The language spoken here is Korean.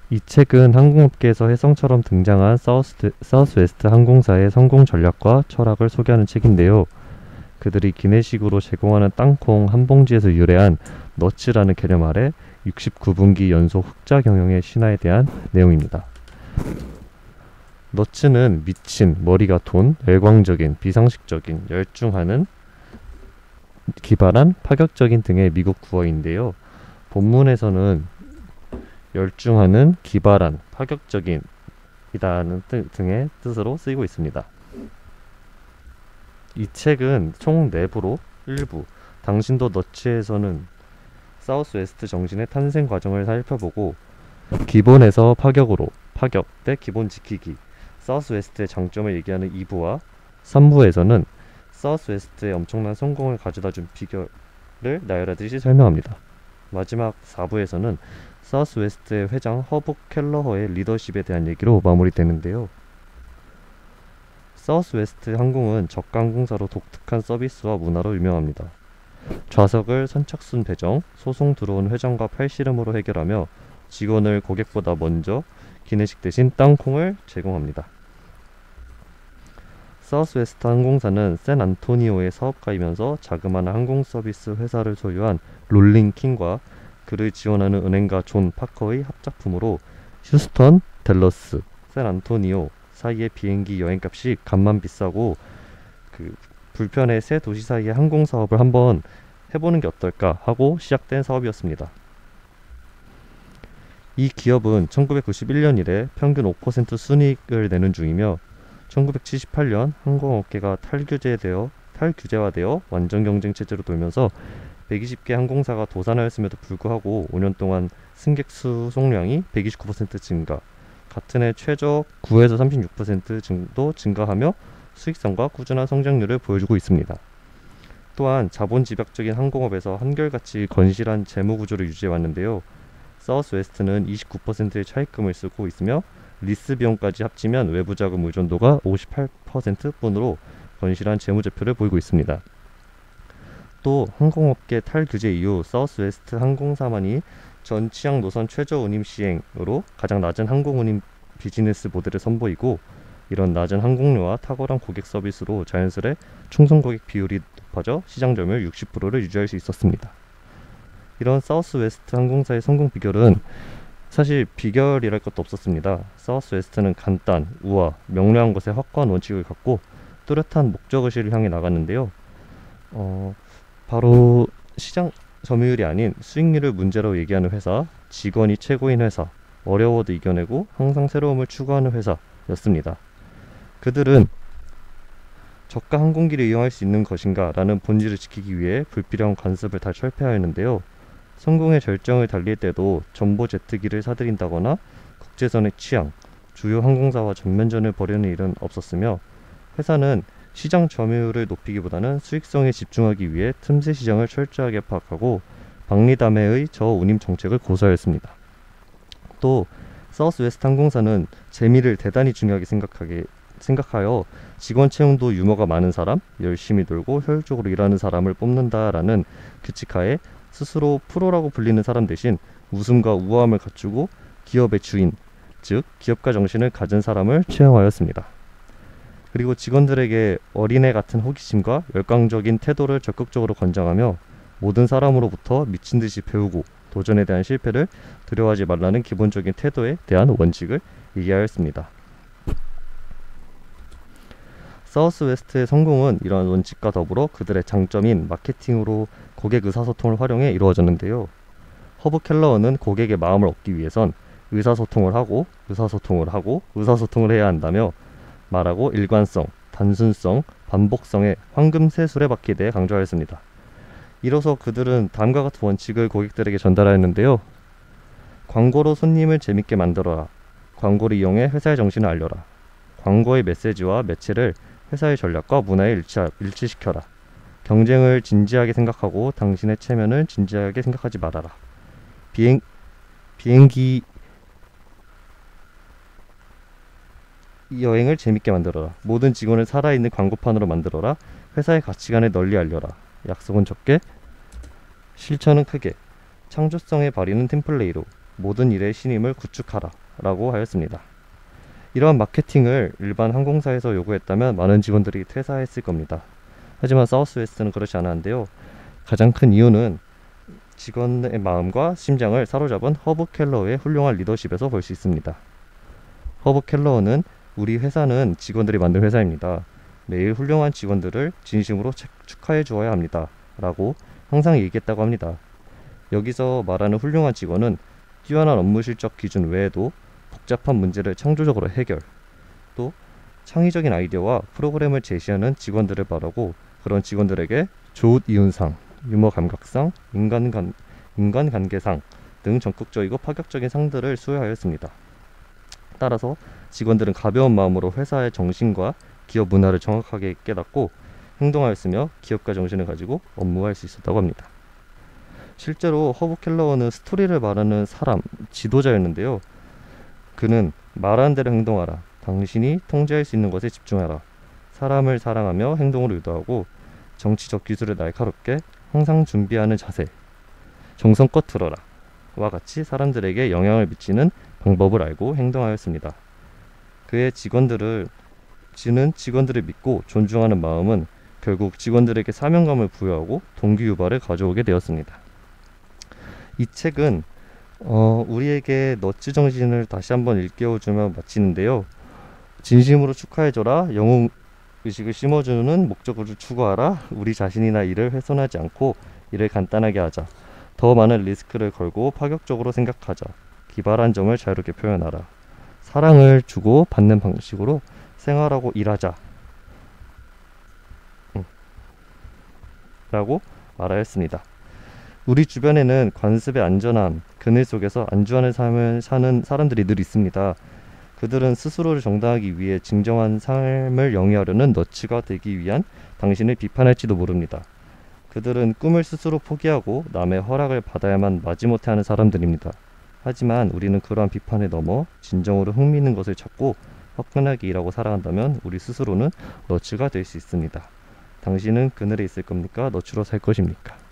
이 책은 항공업계에서 혜성처럼 등장한 사우스웨스트 항공사의 성공 전략과 철학을 소개하는 책인데요. 그들이 기내식으로 제공하는 땅콩 한 봉지에서 유래한 너츠라는 개념 아래 69분기 연속 흑자 경영의 신화에 대한 내용입니다. 너츠는 미친, 머리가 돈, 열광적인, 비상식적인, 열중하는, 기발한, 파격적인 등의 미국 구어인데요. 본문에서는 열중하는, 기발한, 파격적인 이라는 등의 뜻으로 쓰이고 있습니다. 이 책은 총 4부로 1부 당신도 너츠에서는 사우스웨스트 정신의 탄생 과정을 살펴보고 기본에서 파격으로 파격 대 기본 지키기 사우스웨스트의 장점을 얘기하는 2부와 3부에서는 사우스웨스트의 엄청난 성공을 가져다준 비결을 나열하듯이 설명합니다. 마지막 4부에서는 사우스웨스트의 회장 허브 켈러허의 리더십에 대한 얘기로 마무리되는데요. 사우스웨스트 항공은 저가 항공사로 독특한 서비스와 문화로 유명합니다. 좌석을 선착순 배정, 소송 들어온 회전과 팔씨름으로 해결하며 직원을 고객보다 먼저 기내식 대신 땅콩을 제공합니다. 사우스웨스트 항공사는 샌안토니오의 사업가이면서 자그마한 항공서비스 회사를 소유한 롤링 킹과 그를 지원하는 은행가 존 파커의 합작품으로 휴스턴, 댈러스, 샌안토니오 사이의 비행기 여행값이 값만 비싸고 불편의 세 도시 사이의 항공사업을 한번 해보는 게 어떨까 하고 시작된 사업이었습니다. 이 기업은 1991년 이래 평균 5% 순이익을 내는 중이며 1978년 항공업계가 탈규제화되어 완전 경쟁 체제로 돌면서 120개 항공사가 도산하였음에도 불구하고 5년 동안 승객 수송량이 129% 증가, 같은 해 최저 9에서 36% 정도 증가하며 수익성과 꾸준한 성장률을 보여주고 있습니다. 또한 자본 집약적인 항공업에서 한결같이 건실한 재무 구조를 유지해 왔는데요. 사우스웨스트는 29%의 차입금을 쓰고 있으며 리스 비용까지 합치면 외부 자금 의존도가 58%뿐으로 건실한 재무제표를 보이고 있습니다. 또 항공업계 탈규제 이후 사우스웨스트 항공사만이 전 취향 노선 최저 운임 시행으로 가장 낮은 항공 운임 비즈니스 모델을 선보이고, 이런 낮은 항공료와 탁월한 고객 서비스로 자연스레 충성 고객 비율이 높아져 시장 점유율 60%를 유지할 수 있었습니다. 이런 사우스웨스트 항공사의 성공 비결은 사실 비결이랄 것도 없었습니다. 사우스웨스트는 간단, 우아, 명료한 것에 확고한 원칙을 갖고 뚜렷한 목적의식을 향해 나갔는데요. 바로 시장 점유율이 아닌 수익률을 문제로 얘기하는 회사, 직원이 최고인 회사, 어려워도 이겨내고 항상 새로움을 추구하는 회사였습니다. 그들은 저가 항공기를 이용할 수 있는 것인가 라는 본질을 지키기 위해 불필요한 관습을 다 철폐하였는데요. 성공의 절정을 달릴 때도 전보 제트기를 사들인다거나 국제선의 취향, 주요 항공사와 전면전을 벌이는 일은 없었으며, 회사는 시장 점유율을 높이기보다는 수익성에 집중하기 위해 틈새 시장을 철저하게 파악하고 박리담회의 저운임 정책을 고수하였습니다. 또 사우스웨스트 항공사는 재미를 대단히 중요하게 생각하여 직원 채용도 유머가 많은 사람, 열심히 놀고 효율적으로 일하는 사람을 뽑는다라는 규칙하에 스스로 프로라고 불리는 사람 대신 웃음과 우아함을 갖추고 기업의 주인, 즉 기업가 정신을 가진 사람을 채용하였습니다. 그리고 직원들에게 어린애 같은 호기심과 열광적인 태도를 적극적으로 권장하며 모든 사람으로부터 미친듯이 배우고 도전에 대한 실패를 두려워하지 말라는 기본적인 태도에 대한 원칙을 얘기하였습니다. 사우스웨스트의 성공은 이러한 원칙과 더불어 그들의 장점인 마케팅으로 고객 의사소통을 활용해 이루어졌는데요. 허브 켈러어는 고객의 마음을 얻기 위해선 의사소통을 해야 한다며 말하고 일관성, 단순성, 반복성의 황금세 수레바퀴에 대해 강조하였습니다. 이로써 그들은 다음과 같은 원칙을 고객들에게 전달하였는데요. 광고로 손님을 재밌게 만들어라. 광고를 이용해 회사의 정신을 알려라. 광고의 메시지와 매체를 회사의 전략과 문화에 일치시켜라. 경쟁을 진지하게 생각하고 당신의 체면을 진지하게 생각하지 말아라. 비행기 여행을 재밌게 만들어라. 모든 직원을 살아있는 광고판으로 만들어라. 회사의 가치관을 널리 알려라. 약속은 적게, 실천은 크게. 창조성의 발휘는 팀플레이로. 모든 일의 신임을 구축하라 라고 하였습니다. 이러한 마케팅을 일반 항공사에서 요구했다면 많은 직원들이 퇴사했을 겁니다. 하지만 사우스웨스트는 그렇지 않았는데요. 가장 큰 이유는 직원의 마음과 심장을 사로잡은 허브 켈러의 훌륭한 리더십에서 볼 수 있습니다. 허브 켈러는 우리 회사는 직원들이 만든 회사입니다. 매일 훌륭한 직원들을 진심으로 축하해 주어야 합니다. 라고 항상 얘기했다고 합니다. 여기서 말하는 훌륭한 직원은 뛰어난 업무 실적 기준 외에도 복잡한 문제를 창조적으로 해결, 또 창의적인 아이디어와 프로그램을 제시하는 직원들을 말하고 그런 직원들에게 좋은 이윤상, 유머 감각상, 인간관계상 등 적극적이고 파격적인 상들을 수여하였습니다. 따라서 직원들은 가벼운 마음으로 회사의 정신과 기업 문화를 정확하게 깨닫고 행동하였으며 기업가 정신을 가지고 업무할 수 있었다고 합니다. 실제로 허브 켈러는 스토리를 말하는 사람, 지도자였는데요. 그는 말하는 대로 행동하라. 당신이 통제할 수 있는 것에 집중하라. 사람을 사랑하며 행동으로 유도하고 정치적 기술을 날카롭게 항상 준비하는 자세. 정성껏 들어라. 와 같이 사람들에게 영향을 미치는 방법을 알고 행동하였습니다. 그의 직원들을 믿고 존중하는 마음은 결국 직원들에게 사명감을 부여하고 동기유발을 가져오게 되었습니다. 이 책은 우리에게 너츠 정신을 다시 한번 일깨워주며 마치는데요. 진심으로 축하해줘라. 영웅 의식을 심어주는 목적으로 추구하라. 우리 자신이나 일을 훼손하지 않고 일을 간단하게 하자. 더 많은 리스크를 걸고 파격적으로 생각하자. 기발한 점을 자유롭게 표현하라. 사랑을 주고 받는 방식으로 생활하고 일하자. 라고 말하였습니다. 우리 주변에는 관습의 안전함, 그늘 속에서 안주하는 삶을 사는 사람들이 늘 있습니다. 그들은 스스로를 정당하기 위해 진정한 삶을 영위하려는 너츠가 되기 위한 당신을 비판할지도 모릅니다. 그들은 꿈을 스스로 포기하고 남의 허락을 받아야만 마지못해 하는 사람들입니다. 하지만 우리는 그러한 비판을 넘어 진정으로 흥미있는 것을 찾고 화끈하게 일하고 살아간다면 우리 스스로는 너츠가 될 수 있습니다. 당신은 그늘에 있을 겁니까? 너츠로 살 것입니까?